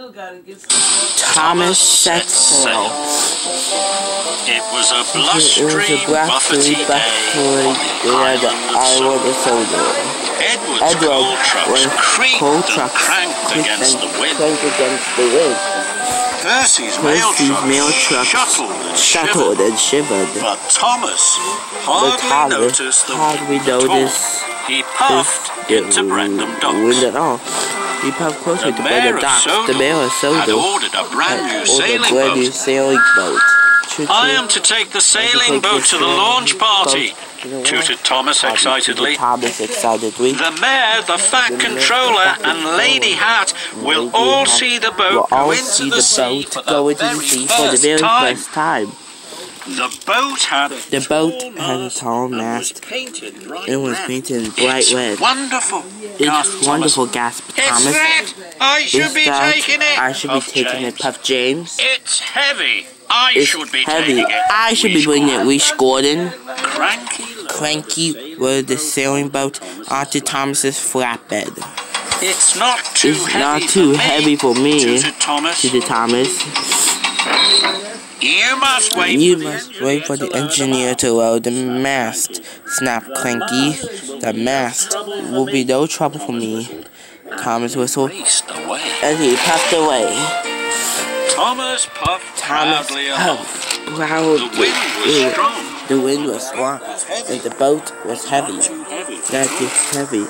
Thomas set sail. It was a blustery, buffety day on the island of Sodor. Edward's coal trucks creaked and cranked against the wind. Percy's mail trucks shuttled and shivered. But Thomas hardly noticed the wind at all. He puffed into Brendam Docks. He puffed closer to Brendam Docks. The mayor of Sodor had ordered a brand new sailing boat. I am to take the sailing boat to the launch party, tooted Thomas excitedly. The mayor, the Fat Controller, and Lady Hat will all see the boat go into the sea for the very first time. The boat had a tall mast. It was painted bright red. Wonderful. It's wonderful, gasped Thomas. It's red. I should be taking it. I should be taking it, puffed James. It's heavy. I should be taking it. I should be bringing it, wheezed Gordon. Cranky rode the sailing boat onto Thomas's flatbed. It's not too heavy for me, tooted Thomas. You must wait for the engineer to load the mast, snapped Cranky. The mast will be no trouble for me. Thomas whistled, and he puffed away. Thomas puffed proudly along. The wind was strong, and the boat was heavy. That is heavy.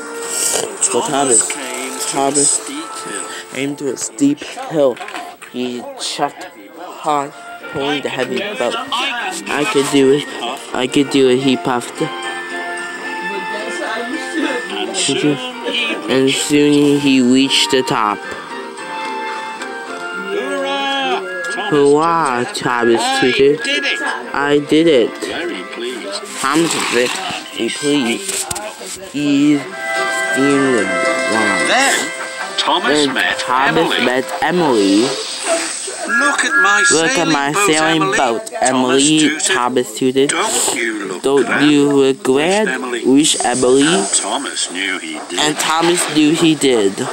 So Thomas came to a steep hill. He chucked hard, pulling the heavy boat. I could do it, he puffed. And soon he reached the top. Hurrah, Thomas tooted. I did it. Thomas was very pleased. He steamed along. Then Thomas met Emily. Look at my sailing boat, Emily, Thomas tooted. Don't you look glad? Wished Emily. And Thomas knew he did.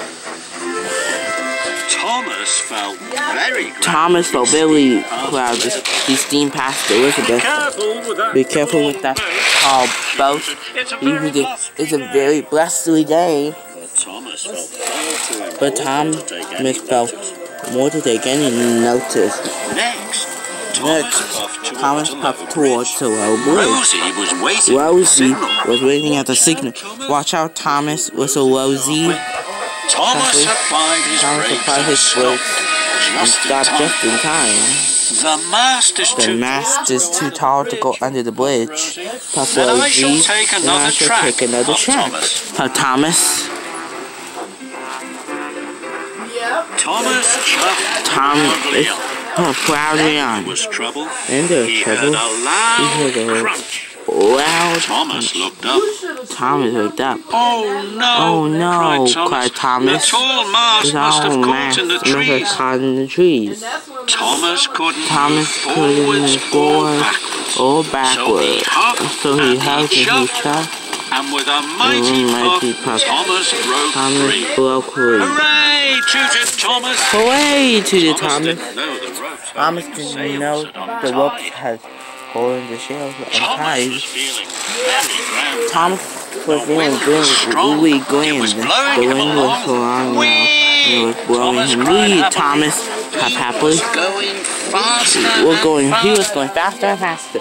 Thomas felt very proud. He steamed past Elizabeth. Be careful with that tall boat. It's a very blustery day. But Thomas felt more to take any notice. Next, Thomas puffed towards the low bridge. Rosie was waiting at the signal. Watch out, Thomas, whistled Rosie. Thomas applied his brakes and stopped just in time. The mast is too tall to go under the bridge. Puffed Rosie. I shall take another track. Puffed Thomas. Thomas proudly on. And there was trouble. He heard a crunch. Loud. Thomas looked up. Oh no! cried Thomas. The tall mast must have caught in the trees. Thomas couldn't move forward or backwards. So he hugged and he chucked. And with a mighty puff, Thomas broke free. Hooray! Tooted Thomas. Hooray! Tooted Thomas. Thomas didn't know the rope had holding the sails untied. Thomas was feeling really grand. The wind was so long now. It was blowing him. Wee! Thomas puffed happily. He was going faster and faster.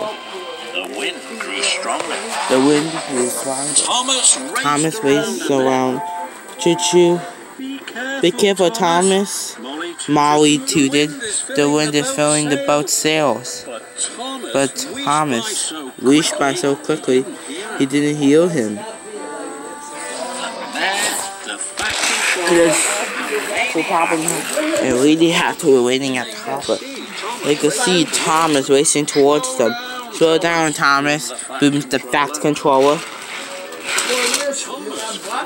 The wind grew stronger. Thomas raced around. Choo-choo. Be careful, Thomas. Molly tooted. The wind is filling the boat's sails. But Thomas reached by so quickly, he didn't hear him. And Lady Hat were waiting at the harbor. They could see Thomas racing towards them. Slow down, Thomas, boomed the Fat Controller.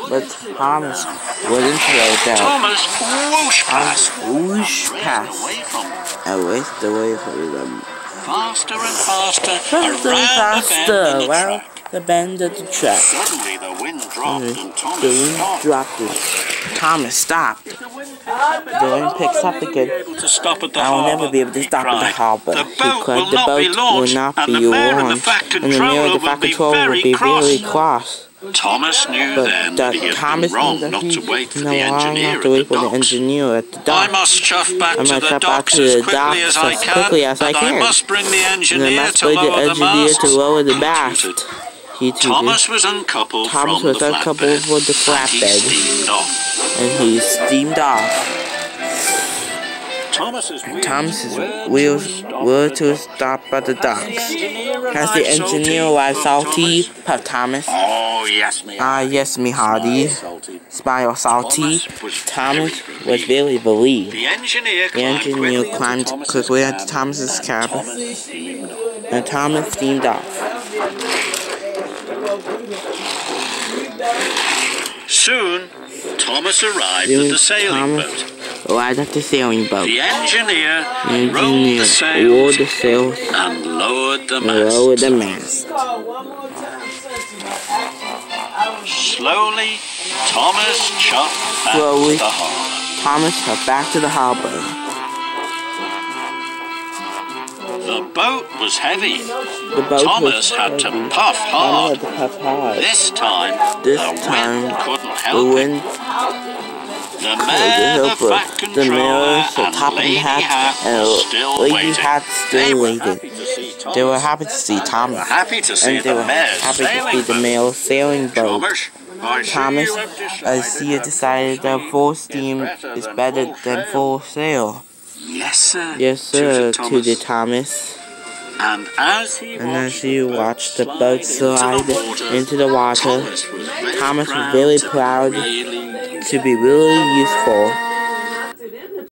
But Thomas wouldn't slow down. Thomas whoosh past and raced away from them. Faster and faster, around the the bend of the track. Suddenly the wind dropped and Thomas The wind stopped. dropped and Thomas stopped. The wind picks up again. I will never be able to stop at the harbor. The boat will The not boat be launched, will not and be the mayor and the launched, Fat and the mayor of the Fat Controller will be very cross. Thomas knew then that he had Thomas been wrong knew that not he to wait for no, the engineer not to wait at the for the docks. engineer at the I dock. must chuff back I to must the chuff back docks to as the quickly docks as I as quickly can, as I and I can. must bring the And I engineer must to bring the lower the engineer mast. to lower the He mast. tooted. He tooted. Thomas was uncoupled Thomas from was the uncoupled flatbed, from the and he flatbed. steamed off. And he steamed off. Thomas's Thomas's wheels were to stop at the docks. Has the engineer arrived, Salty? Puffed Thomas. Oh, yes, me. Yes, me hearty. Smile, Salty. Thomas was very relieved. The engineer climbed quickly into Thomas's cabin, and Thomas steamed off. Soon, Thomas arrived at the sailing boat. Arrived at the sailing boat. The engineer rolled Engineer the sails rolled the sails and lowered the and mast. lowered the mast. Slowly, Thomas chuffed back Slowly, to the harbour. Thomas got back to the harbor. The boat was heavy. The boat Thomas was had to heavy. puff hard. Thomas had to puff hard. This time, This the time, wind couldn't the help it. wind The mayor, the helper. Fat The Controller, mayor, the and top Lady hat, Hat and were still Lady waiting. Hat They still were waited. happy to see Thomas. They were happy to see Thomas. Happy to see And they the were mayor's happy to see sailing the boat. mayor's sailing boat. Thomas, I see you decided that full steam is better than full sail. Yes, sir. Yes, sir, tooted to the Thomas. And as he watched the boat slide into the water, Thomas was very proud to be really useful